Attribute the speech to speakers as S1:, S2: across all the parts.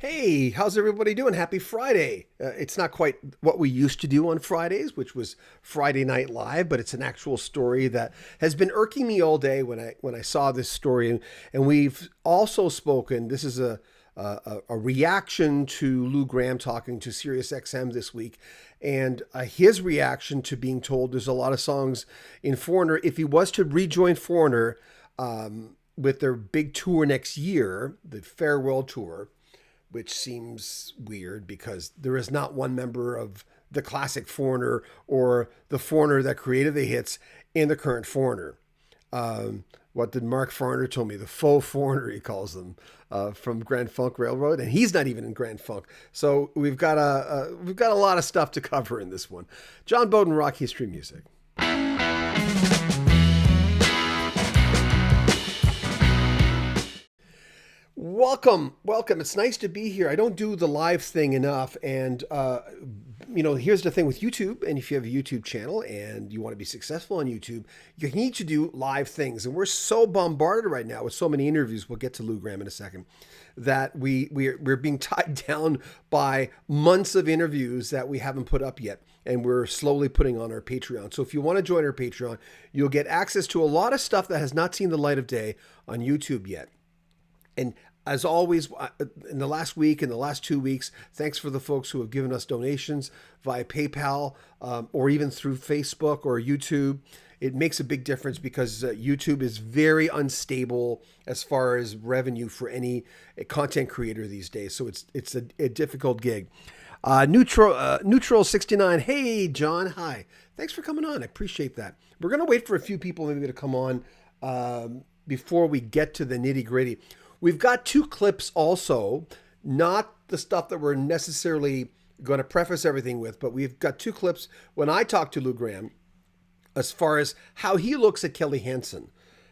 S1: Hey, how's everybody doing? Happy Friday. It's not quite what we used to do on Fridays, which was Friday Night Live, but it's an actual story that has been irking me all day when I saw this story. And we've also spoken, this is a reaction to Lou Gramm talking to SiriusXM this week, and his reaction to being told there's a lot of songs in Foreigner. If he was to rejoin Foreigner with their big tour next year, the Farewell Tour, which seems weird because there is not one member of the classic Foreigner or the Foreigner that created the hits in the current Foreigner. What did Mark Farner told me? The faux Foreigner, he calls them, from Grand Funk Railroad, and he's not even in Grand Funk. So we've got a lot of stuff to cover in this one. John Bowden, Rock History Music. Welcome. It's nice to be here. I don't do the live thing enough. And, here's the thing with YouTube. And if you have a YouTube channel and you want to be successful on YouTube, you need to do live things. And we're so bombarded right now with so many interviews. We'll get to Lou Gramm in a second. That we're being tied down by months of interviews that we haven't put up yet. And we're slowly putting on our Patreon. So if you want to join our Patreon, you'll get access to a lot of stuff that has not seen the light of day on YouTube yet. And as always, in the last week, in the last 2 weeks, thanks for the folks who have given us donations via PayPal or even through Facebook or YouTube. It makes a big difference because YouTube is very unstable as far as revenue for any content creator these days. So it's a difficult gig. Neutral 69. Hey, John. Hi. Thanks for coming on. I appreciate that. We're going to wait for a few people maybe to come on before we get to the nitty gritty. We've got two clips also, not the stuff that we're necessarily going to preface everything with, but we've got two clips when I talk to Lou Gramm as far as how he looks at Kelly Hansen.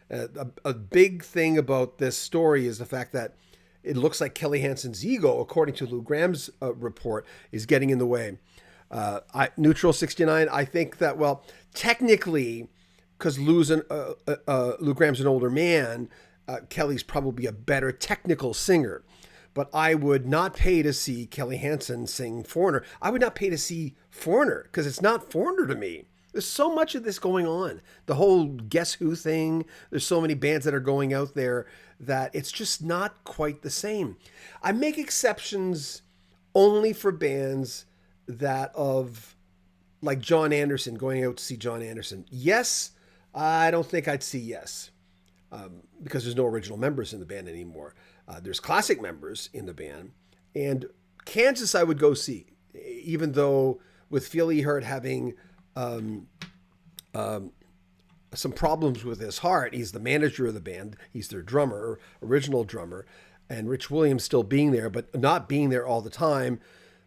S1: A big thing about this story is the fact that it looks like Kelly Hansen's ego, according to Lou Gramm's report, is getting in the way. Neutral 69, I think that, well, technically, because Lou Gramm's an older man, Kelly's probably a better technical singer, but I would not pay to see Kelly Hansen sing Foreigner. I would not pay to see Foreigner because it's not Foreigner to me. There's so much of this going on. The whole Guess Who thing. There's so many bands that are going out there that it's just not quite the same. I make exceptions only for bands like John Anderson, going out to see John Anderson. Yes, I don't think I'd see Yes. Because there's no original members in the band anymore. There's classic members in the band. And Kansas I would go see, even though with Phil Ehart having some problems with his heart. He's the manager of the band. He's their drummer, original drummer. And Rich Williams still being there, but not being there all the time.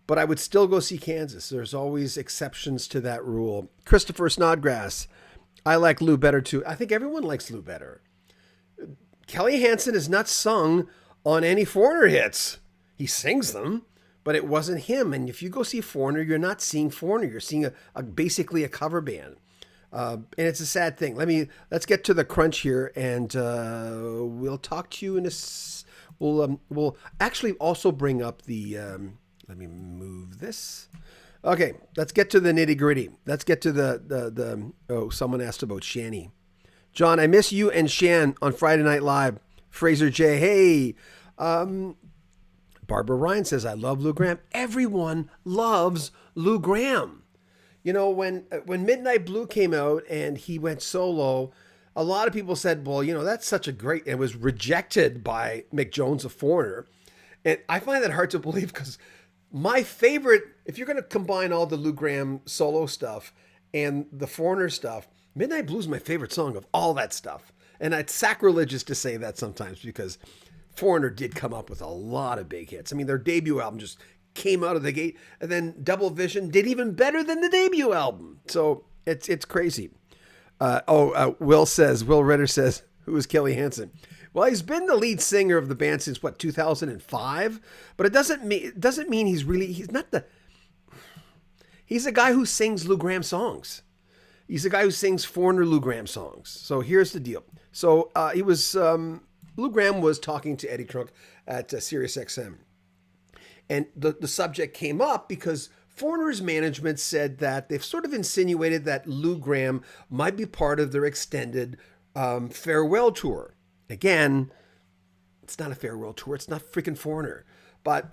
S1: But I would still go see Kansas. There's always exceptions to that rule. Christopher Snodgrass. I like Lou better too. I think everyone likes Lou better. Kelly Hansen is not sung on any Foreigner hits. He sings them, but it wasn't him. And if you go see Foreigner, you're not seeing Foreigner. You're seeing basically a cover band. And it's a sad thing. Let's get to the crunch here, and we'll talk to you in we'll actually also bring up the. Let me move this. Okay, let's get to the nitty gritty. Let's get to the. Someone asked about Shanny. John, I miss you and Shan on Friday Night Live. Fraser J. Hey. Barbara Ryan says, I love Lou Gramm. Everyone loves Lou Gramm. You know, when Midnight Blue came out and he went solo, a lot of people said, well, that's such a great, it was rejected by Mick Jones, a Foreigner. And I find that hard to believe because my favorite, if you're going to combine all the Lou Gramm solo stuff and the Foreigner stuff, Midnight Blue is my favorite song of all that stuff. And it's sacrilegious to say that sometimes because Foreigner did come up with a lot of big hits. I mean, their debut album just came out of the gate, and then Double Vision did even better than the debut album. So it's crazy. Will Ritter says, who is Kelly Hansen? Well, he's been the lead singer of the band since 2005, but it doesn't mean he's a guy who sings Lou Gramm songs. He's a guy who sings Foreigner Lou Gramm songs. So here's the deal. So Lou Gramm was talking to Eddie Trunk at SiriusXM. And the subject came up because Foreigner's management said that they've sort of insinuated that Lou Gramm might be part of their extended farewell tour. Again, it's not a farewell tour. It's not freaking Foreigner. But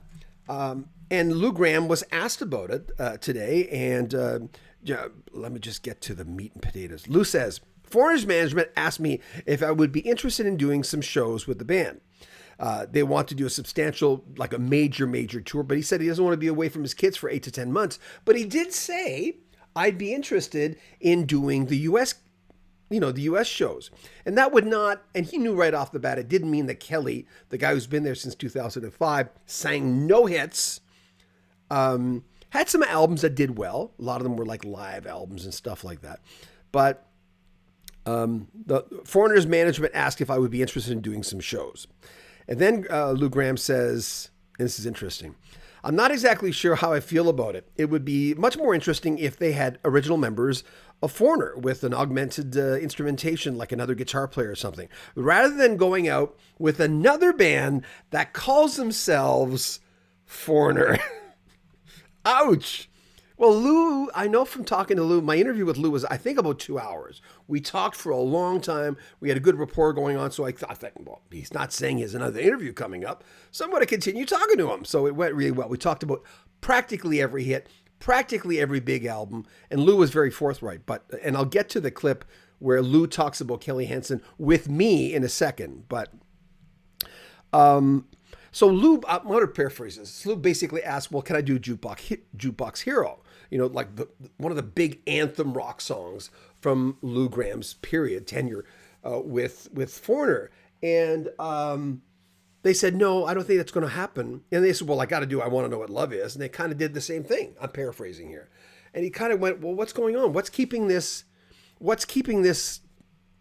S1: and Lou Gramm was asked about it today, and yeah, let me just get to the meat and potatoes. Lou says, Foreigner's management asked me if I would be interested in doing some shows with the band. They want to do a substantial, like a major tour, but he said he doesn't want to be away from his kids for 8 to 10 months. But he did say I'd be interested in doing the U.S., the U.S. shows. And that would not, and he knew right off the bat, it didn't mean that Kelly, the guy who's been there since 2005, sang no hits. Had some albums that did well. A lot of them were like live albums and stuff like that. But the Foreigner's management asked if I would be interested in doing some shows. And then Lou Gramm says, and this is interesting, I'm not exactly sure how I feel about it. It would be much more interesting if they had original members of Foreigner with an augmented instrumentation, like another guitar player or something, rather than going out with another band that calls themselves Foreigner. Ouch. Well, Lou, I know from talking to Lou, my interview with Lou was, I think, about 2 hours. We talked for a long time. We had a good rapport going on. So I thought, well, he's not saying he has another interview coming up, so I'm going to continue talking to him. So it went really well. We talked about practically every hit, practically every big album. And Lou was very forthright. And I'll get to the clip where Lou talks about Kelly Hansen with me in a second. But so Lou, I'm going to paraphrase this. Lou basically asked, well, can I do Jukebox Hero? Like one of the big anthem rock songs from Lou Gramm's tenure with Foreigner. And they said, no, I don't think that's going to happen. And they said, well, I want to know what love is. And they kind of did the same thing. I'm paraphrasing here. And he kind of went, well, what's going on? What's keeping this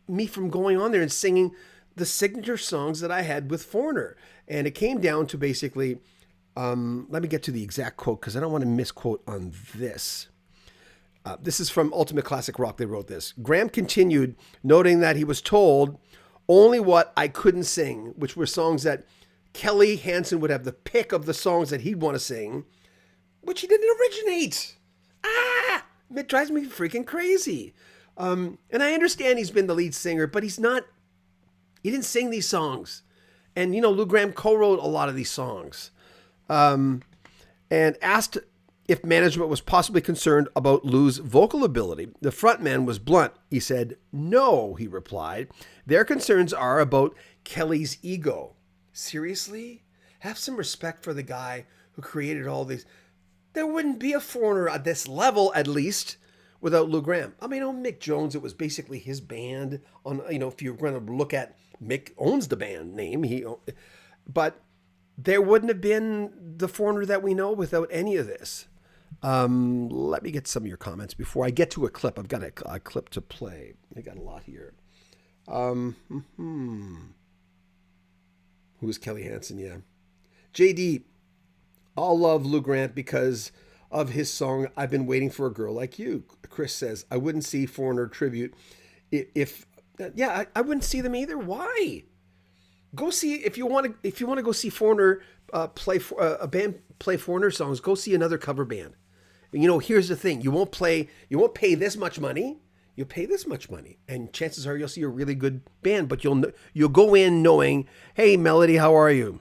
S1: me from going on there and singing the signature songs that I had with Foreigner? And it came down to basically, let me get to the exact quote because I don't want to misquote on this. This is from Ultimate Classic Rock. They wrote this. Gramm continued, noting that he was told only what I couldn't sing, which were songs that Kelly Hansen would have the pick of the songs that he'd want to sing, which he didn't originate. It drives me freaking crazy. And I understand he's been the lead singer, but he didn't sing these songs. And, Lou Gramm co-wrote a lot of these songs. And asked if management was possibly concerned about Lou's vocal ability. The frontman was blunt. He said, no, he replied. Their concerns are about Kelly's ego. Seriously? Have some respect for the guy who created all these. There wouldn't be a Foreigner at this level, at least, without Lou Gramm. I mean, Mick Jones, it was basically his band. If you're going to look at Mick owns the band name, but there wouldn't have been the Foreigner that we know without any of this. Let me get some of your comments before I get to a clip. I've got a clip to play. I got a lot here. Who is Kelly Hansen? Yeah. JD, I'll love Lou Gramm because of his song, I've Been Waiting for a Girl Like You. Chris says, I wouldn't see Foreigner tribute if I wouldn't see them either. Why? Go see if you want to go see Foreigner play a band play Foreigner songs. Go see another cover band. Here's the thing: you won't pay this much money. You'll pay this much money, and chances are you'll see a really good band. But you'll go in knowing, hey, Melody, how are you?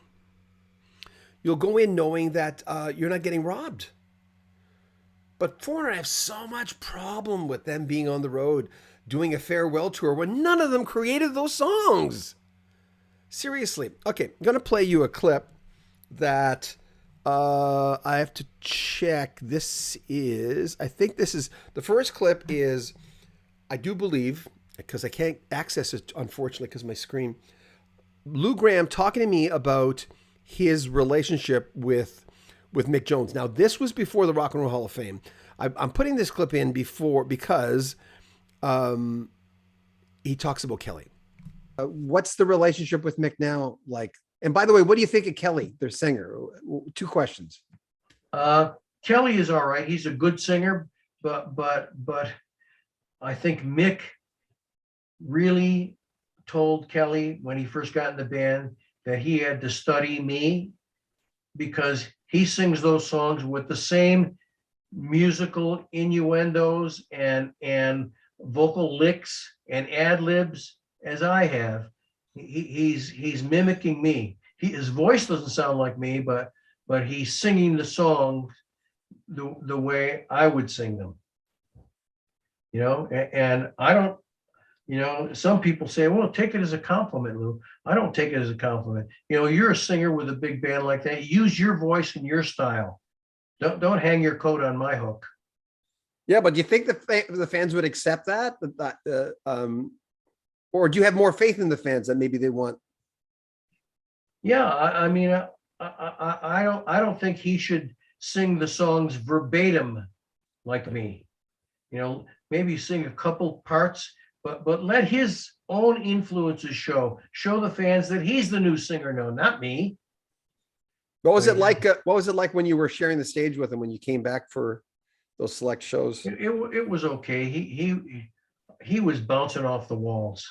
S1: You'll go in knowing that you're not getting robbed. But Foreigner, I have so much problem with them being on the road doing a farewell tour when none of them created those songs. Seriously. Okay, I'm going to play you a clip that I have to check. I think this is, the first clip is, I do believe, because I can't access it, unfortunately, because of my screen, Lou Gramm talking to me about his relationship with Mick Jones. Now, this was before the Rock and Roll Hall of Fame. I'm putting this clip in because he talks about Kelly. What's the relationship with Mick now like? And by the way, what do you think of Kelly, their singer? 2 questions.
S2: Kelly is all right. He's a good singer, but I think Mick really told Kelly when he first got in the band that he had to study me because he sings those songs with the same musical innuendos and vocal licks and ad libs as I have. He's mimicking me. His voice doesn't sound like me, but he's singing the song the way I would sing them. And I don't. Some people say, "Well, take it as a compliment, Lou." I don't take it as a compliment. You're a singer with a big band like that. Use your voice and your style. Don't hang your coat on my hook.
S1: Yeah, but do you think the fans would accept that? Or do you have more faith in the fans that maybe they want?
S2: Yeah, I mean, I don't think he should sing the songs verbatim like me. Maybe sing a couple parts, but let his own influences show the fans that he's the new singer. No, not me.
S1: What was it like? What was it like when you were sharing the stage with him when you came back for those select shows?
S2: It was okay. He was bouncing off the walls.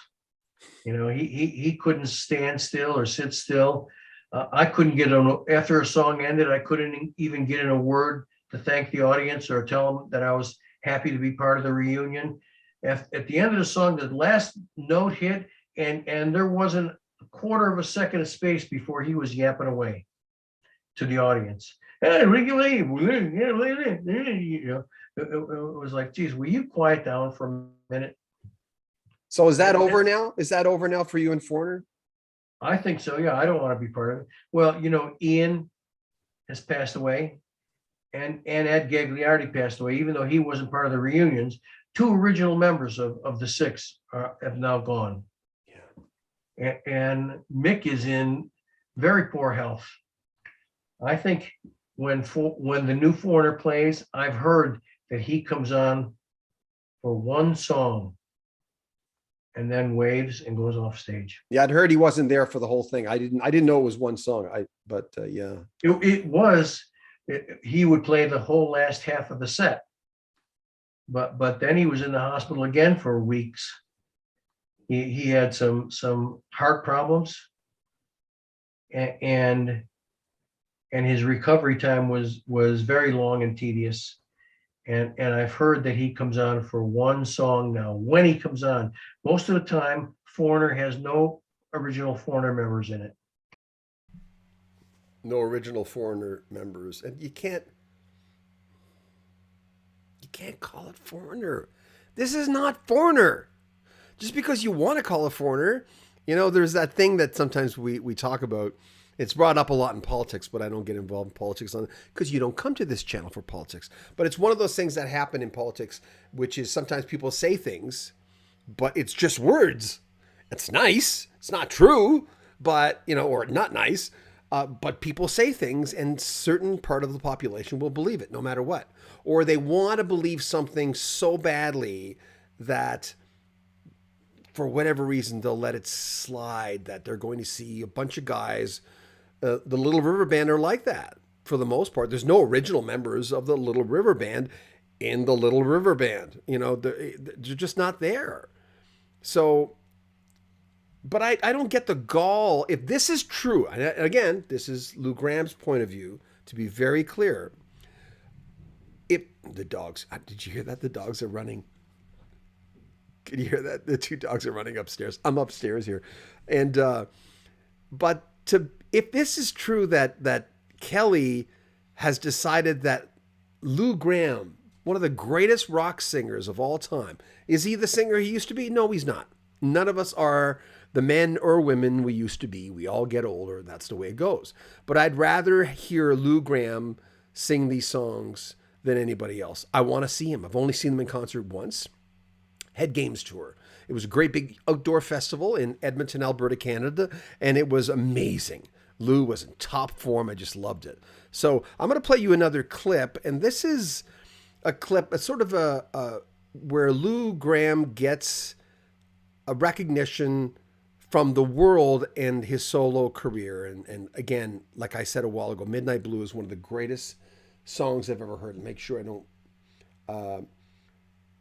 S2: He couldn't stand still or sit still. I couldn't get after a song ended. I couldn't even get in a word to thank the audience or tell them that I was happy to be part of the reunion. At the end of the song, the last note hit, and there wasn't a quarter of a second of space before he was yapping away to the audience. Hey, Ricky Lee, it was like, geez, will you quiet down for a minute?
S1: So is that over now? Is that over now for you and Foreigner?
S2: I think so. Yeah, I don't want to be part of it. Well, Ian has passed away, and Ed Gagliardi passed away, even though he wasn't part of the reunions. Two original members of the six have now gone. Yeah. And Mick is in very poor health. I think when the new Foreigner plays, I've heard that he comes on for one song and then waves and goes off stage.
S1: Yeah, I'd heard he wasn't there for the whole thing. I didn't know it was one song. Yeah.
S2: He would play the whole last half of the set. But then he was in the hospital again for weeks. He had some heart problems, and his recovery time was very long and tedious. And I've heard that he comes on for one song now. When he comes on, most of the time, Foreigner has no original Foreigner members in it.
S1: No original Foreigner members, and you can't call it Foreigner. This is not Foreigner. Just because you want to call it Foreigner, there's that thing that sometimes we talk about. It's brought up a lot in politics, but I don't get involved in politics because you don't come to this channel for politics. But it's one of those things that happen in politics, which is sometimes people say things, but it's just words. It's nice. It's not true, but, or not nice. But people say things and certain part of the population will believe it no matter what. Or they want to believe something so badly that for whatever reason, they'll let it slide that they're going to see a bunch of guys. The Little River Band are like that for the most part. There's no original members of the Little River Band in the Little River Band. They're just not there. So, but I don't get the gall. If this is true, and again, this is Lou Gramm's point of view, to be very clear. If the dogs, did you hear that? The dogs are running. Can you hear that? The two dogs are running upstairs. I'm upstairs here. And, if this is true that Kelly has decided that Lou Gramm, one of the greatest rock singers of all time, is he the singer he used to be? No, he's not. None of us are the men or women we used to be. We all get older. That's the way it goes. But I'd rather hear Lou Gramm sing these songs than anybody else. I want to see him. I've only seen him in concert once. Head Games Tour. It was a great big outdoor festival in Edmonton, Alberta, Canada, and it was amazing. Lou was in top form. I just loved it. So I'm going to play you another clip, and this is a clip, a sort of where Lou Gramm gets a recognition from the world and his solo career. And again, like I said a while ago, Midnight Blue is one of the greatest songs I've ever heard. And make sure I don't...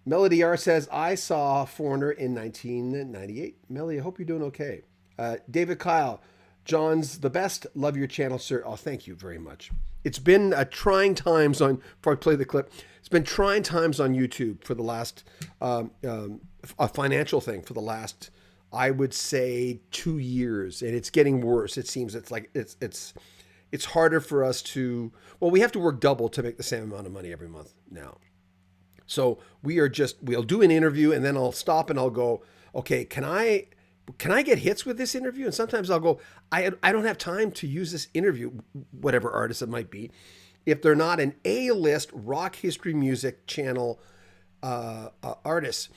S1: Melody R says, I saw Foreigner in 1998. Melody, I hope you're doing okay. David Kyle, John's the best. Love your channel, sir. Oh, thank you very much. It's been trying times on, before I play the clip, it's been trying times on YouTube for the last, a financial thing for the last, I would say 2 years. And it's getting worse. It seems it's harder for us to, well, we have to work double to make the same amount of money every month now. So we'll do an interview and then I'll stop and I'll go, okay, can I get hits with this interview? And sometimes I'll go, I don't have time to use this interview, whatever artist it might be, if they're not an A-list rock history music channel artist.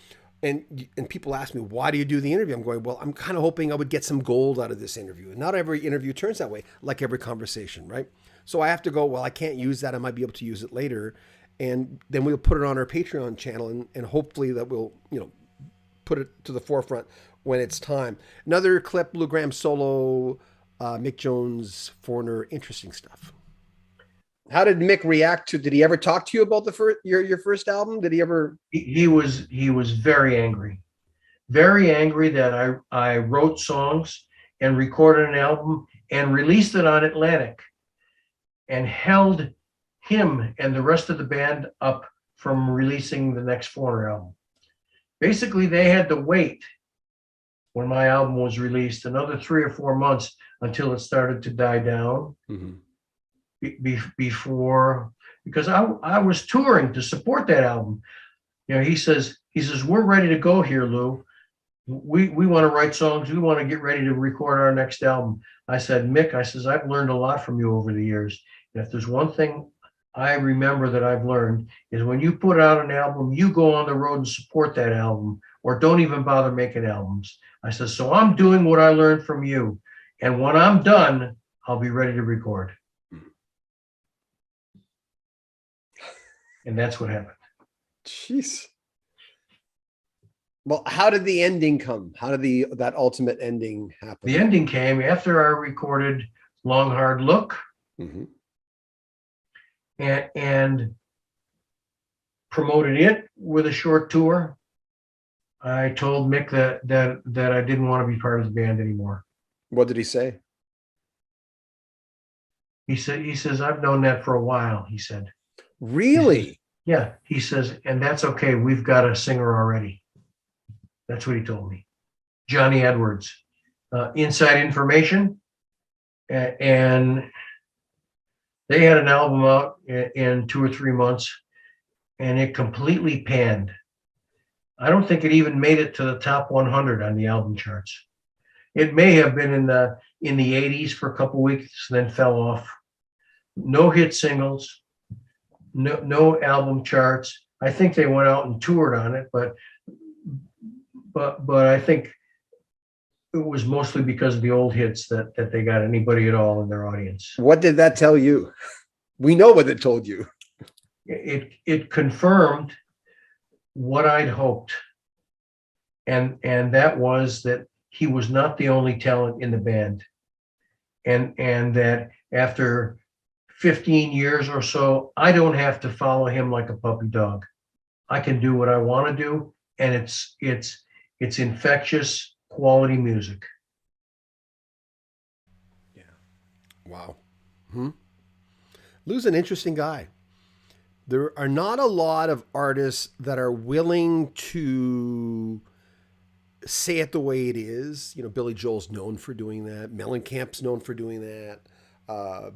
S1: And people ask me, why do you do the interview? I'm going, well, I'm kind of hoping I would get some gold out of this interview. And not every interview turns that way, like every conversation, right? So I have to go, well, I can't use that. I might be able to use it later. And then we'll put it on our Patreon channel and hopefully that will, put it to the forefront when it's time. Another clip, Lou Gramm solo, Mick Jones, Foreigner, interesting stuff. How did Mick react to? Did he ever talk to you about your first album? Did he ever?
S2: He was very angry that I wrote songs and recorded an album and released it on Atlantic, and held him and the rest of the band up from releasing the next Foreigner album. Basically, they had to wait when my album was released another 3 or 4 months until it started to die down.
S1: Mm-hmm.
S2: Before, because I was touring to support that album. He says, we're ready to go here, Lou. We want to write songs. We want to get ready to record our next album. I said, Mick, I've learned a lot from you over the years. And if there's one thing I remember that I've learned is when you put out an album, you go on the road and support that album, or don't even bother making albums. I said, so I'm doing what I learned from you. And when I'm done, I'll be ready to record. And that's what happened.
S1: Jeez. Well, how did the ending come? How did that ultimate ending happen?
S2: The ending came after I recorded Long Hard Look.
S1: Mm-hmm.
S2: and promoted it with a short tour. I told Mick that I didn't want to be part of the band anymore.
S1: What did he say?
S2: He says, I've known that for a while, he said.
S1: Really?
S2: Yeah, he says, and that's okay. We've got a singer already. That's what he told me. Johnny Edwards. Inside information. And they had an album out in 2 or 3 months, and it completely panned. I don't think it even made it to the top 100 on the album charts. It may have been in the 80s for a couple weeks, then fell off. No hit singles, no album charts. I think they went out and toured on it, but I think it was mostly because of the old hits that they got anybody at all in their audience.
S1: What did that tell you? We know what it told you.
S2: It confirmed what I'd hoped. And that was that he was not the only talent in the band. And that after 15 years or so, I don't have to follow him like a puppy dog. I can do what I want to do, and it's infectious quality music.
S1: Yeah. Wow. Lou's an interesting guy. There are not a lot of artists that are willing to say it the way it is. Billy Joel's known for doing that. Mellencamp's known for doing that.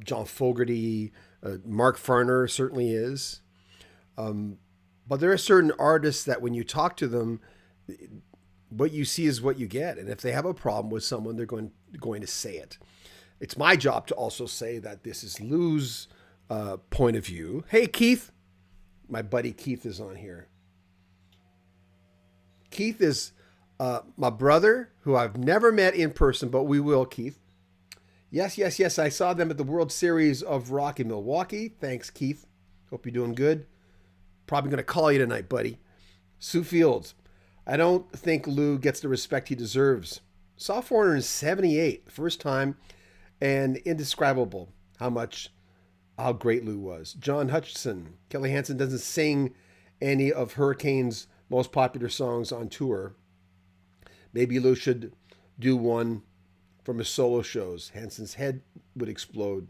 S1: John Fogerty, Mark Farner certainly is. But there are certain artists that when you talk to them, what you see is what you get. And if they have a problem with someone, they're going to say it. It's my job to also say that this is Lou's point of view. Hey, Keith. My buddy Keith is on here. Keith is my brother, who I've never met in person, but we will, Keith. Yes. I saw them at the World Series of Rock in Milwaukee. Thanks, Keith. Hope you're doing good. Probably going to call you tonight, buddy. Sue Fields. I don't think Lou gets the respect he deserves. Saw Foreigner in 78, first time, and indescribable how great Lou was. John Hutchison. Kelly Hansen doesn't sing any of Hurricane's most popular songs on tour. Maybe Lou should do one from his solo shows. Hansen's head would explode.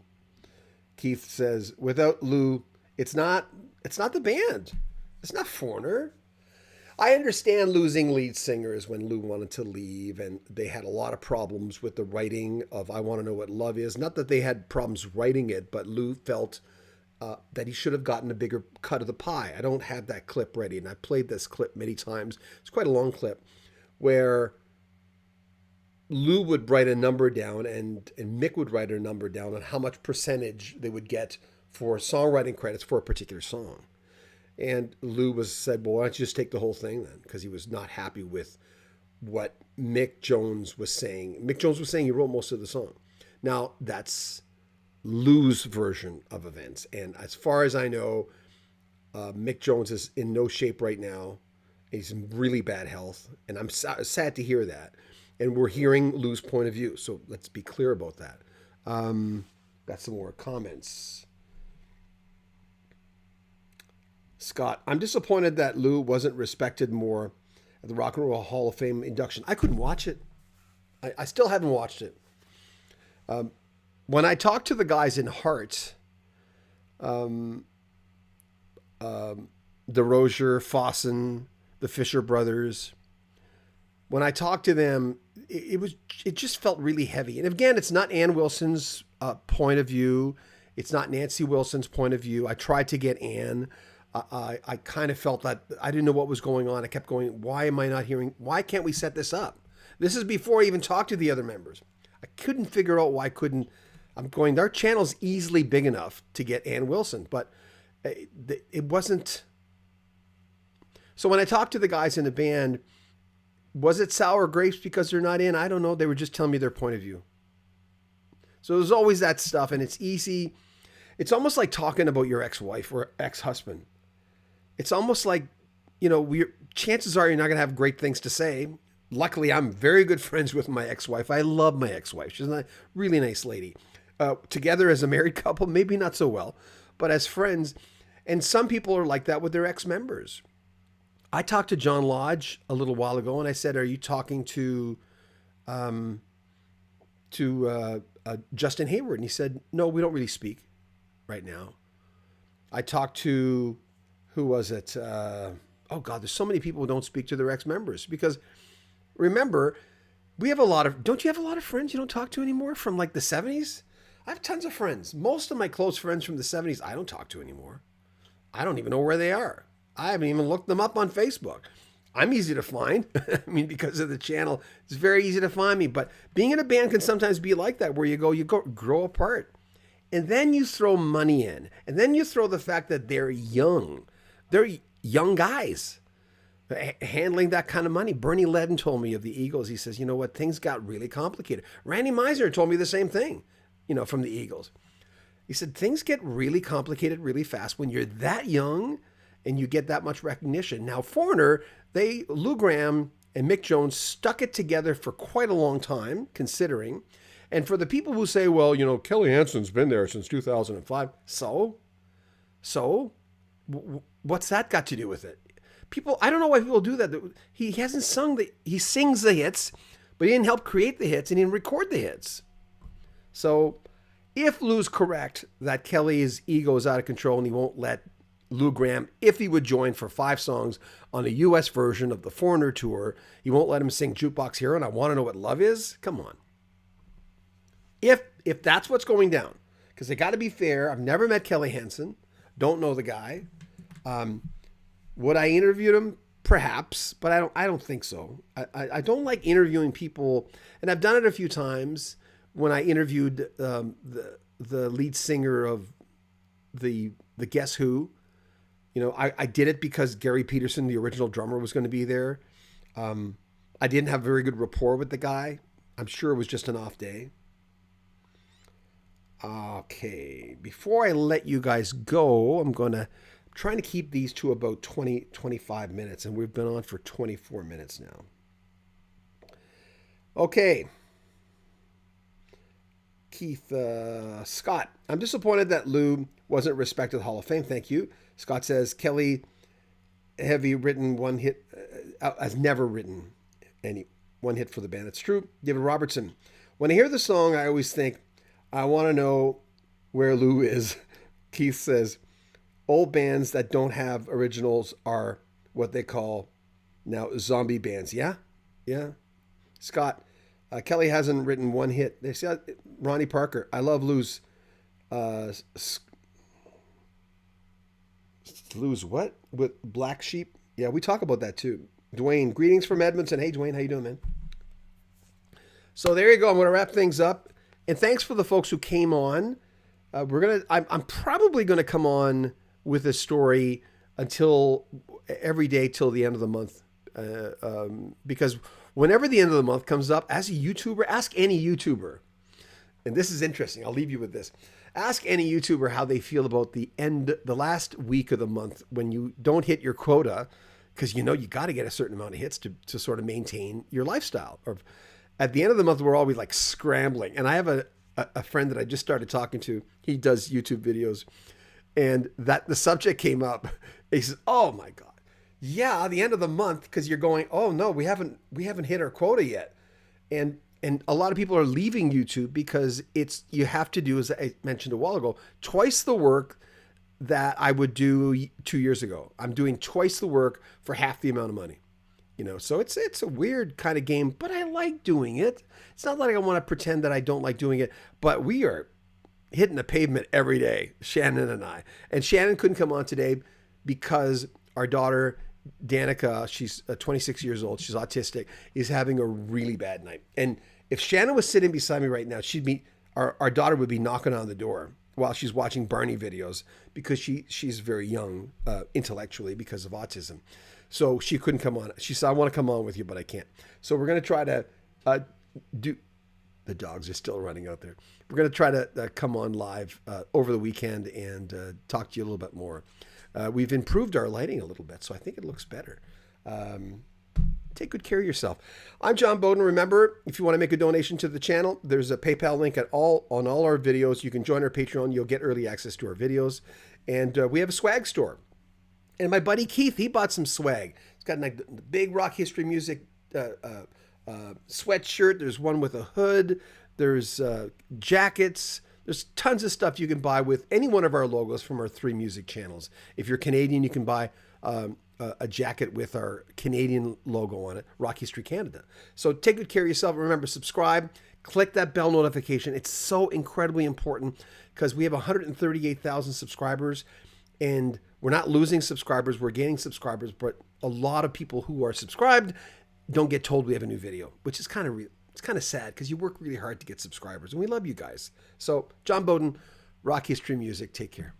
S1: Keith says, without Lou, it's not the band. It's not Foreigner. I understand losing lead singers when Lou wanted to leave, and they had a lot of problems with the writing of I Want to Know What Love Is. Not that they had problems writing it, but Lou felt that he should have gotten a bigger cut of the pie. I don't have that clip ready, and I played this clip many times. It's quite a long clip where Lou would write a number down and Mick would write a number down on how much percentage they would get for songwriting credits for a particular song. And Lou said, well, why don't you just take the whole thing then? Because he was not happy with what Mick Jones was saying. Mick Jones was saying he wrote most of the song. Now, that's Lou's version of events. And as far as I know, Mick Jones is in no shape right now. He's in really bad health. And I'm sad to hear that. And we're hearing Lou's point of view. So let's be clear about that. Got some more comments. Scott, I'm disappointed that Lou wasn't respected more at the Rock and Roll Hall of Fame induction. I couldn't watch it. I still haven't watched it. When I talked to the guys in Heart, the Rozier, Fossen, the Fisher brothers, when I talked to them, it just felt really heavy. And again, it's not Ann Wilson's point of view. It's not Nancy Wilson's point of view. I tried to get Ann. I kind of felt that I didn't know what was going on. I kept going, why am I not hearing? Why can't we set this up? This is before I even talked to the other members. I couldn't figure out why I couldn't. I'm going, their channel's easily big enough to get Ann Wilson, but it wasn't. So when I talked to the guys in the band, was it sour grapes because they're not in? I don't know. They were just telling me their point of view. So there's always that stuff, and it's easy. It's almost like talking about your ex-wife or ex-husband. It's almost like, chances are you're not going to have great things to say. Luckily, I'm very good friends with my ex-wife. I love my ex-wife. She's a really nice lady. Together as a married couple, maybe not so well, but as friends. And some people are like that with their ex-members. I talked to John Lodge a little while ago, and I said, are you talking to Justin Hayward? And he said, no, we don't really speak right now. I talked to, who was it? Oh God, there's so many people who don't speak to their ex-members because remember, we have don't you have a lot of friends you don't talk to anymore from like the 70s? I have tons of friends. Most of my close friends from the 70s, I don't talk to anymore. I don't even know where they are. I haven't even looked them up on Facebook. I'm easy to find. I mean, because of the channel, it's very easy to find me. But being in a band can sometimes be like that, where you grow apart. And then you throw money in. And then you throw the fact that they're young. They're young guys handling that kind of money. Bernie Ledden told me of the Eagles. He says, you know what, things got really complicated. Randy Meisner told me the same thing, from the Eagles. He said, things get really complicated really fast when you're that young and you get that much recognition. Now, Foreigner, Lou Gramm and Mick Jones stuck it together for quite a long time, considering. And for the people who say, well, Kelly Hansen's been there since 2005. So what's that got to do with it? People, I don't know why people do that. He hasn't sung he sings the hits, but he didn't help create the hits and he didn't record the hits. So if Lou's correct that Kelly's ego is out of control and he won't let Lou Gramm, if he would join for 5 songs on a U.S. version of the Foreigner tour, he won't let him sing Jukebox Hero and I Want to Know What Love Is? Come on. If that's what's going down, because they got to be fair. I've never met Kelly Hansen. Don't know the guy. Would I interview him? Perhaps, but I don't think so. I don't like interviewing people, and I've done it a few times when I interviewed the lead singer of the Guess Who. I did it because Gary Peterson, the original drummer, was going to be there. I didn't have very good rapport with the guy. I'm sure it was just an off day. Okay, before I let you guys go, I'm trying to keep these to about 25 minutes, and we've been on for 24 minutes now. Okay. Keith, Scott, I'm disappointed that Lou wasn't respected Hall of Fame. Thank you. Scott says, Kelly, have you written one hit, has never written any one hit for the band. It's true. David Robertson, When I hear the song, I always think, I want to know where Lou is. Keith says, old bands that don't have originals are what they call now zombie bands. Yeah, yeah. Scott, Kelly hasn't written one hit. They said Ronnie Parker. I love uh, Lou's what with Black Sheep. Yeah, we talk about that too. Dwayne, greetings from Edmonton. Hey, Dwayne, how you doing, man? So there you go. I'm going to wrap things up, and thanks for the folks who came on. I'm probably gonna come on with a story until every day till the end of the month, because whenever the end of the month comes up, as a YouTuber, ask any YouTuber, and this is interesting. I'll leave you with this. Ask any YouTuber how they feel about the last week of the month when you don't hit your quota, because you know you got to get a certain amount of hits to sort of maintain your lifestyle. Or at the end of the month, we're always like scrambling. And I have a friend that I just started talking to. He does YouTube videos, and that the subject came up. He says, "Oh my God, yeah, the end of the month because you're going. Oh no, we haven't hit our quota yet." And a lot of people are leaving YouTube because you have to do, as I mentioned a while ago, twice the work that I would do 2 years ago. I'm doing twice the work for half the amount of money. So it's a weird kind of game, but I like doing it. It's not like I want to pretend that I don't like doing it, but we are hitting the pavement every day, Shannon and I. And Shannon couldn't come on today because our daughter Danica, she's 26 years old, she's autistic, is having a really bad night. And if Shannon was sitting beside me right now, our daughter would be knocking on the door while she's watching Barney videos because she's very young intellectually because of autism. So she couldn't come on. She said, I want to come on with you, but I can't. So we're going to try to do. The dogs are still running out there. We're going to try to come on live over the weekend and talk to you a little bit more. We've improved our lighting a little bit, so I think it looks better. Take good care of yourself. I'm John Bowden. Remember, if you want to make a donation to the channel, there's a PayPal link on all our videos. You can join our Patreon. You'll get early access to our videos. And we have a swag store. And my buddy Keith, he bought some swag. He's got like the big rock history music sweatshirt. There's one with a hood. There's jackets. There's tons of stuff you can buy with any one of our logos from our 3 music channels. If you're Canadian, you can buy a jacket with our Canadian logo on it, Rock History Canada. So take good care of yourself. Remember, subscribe. Click that bell notification. It's so incredibly important because we have 138,000 subscribers. And we're not losing subscribers, we're gaining subscribers, but a lot of people who are subscribed don't get told we have a new video, which is kind of sad because you work really hard to get subscribers, and we love you guys. So, John Bowden, Rock History Music, take care.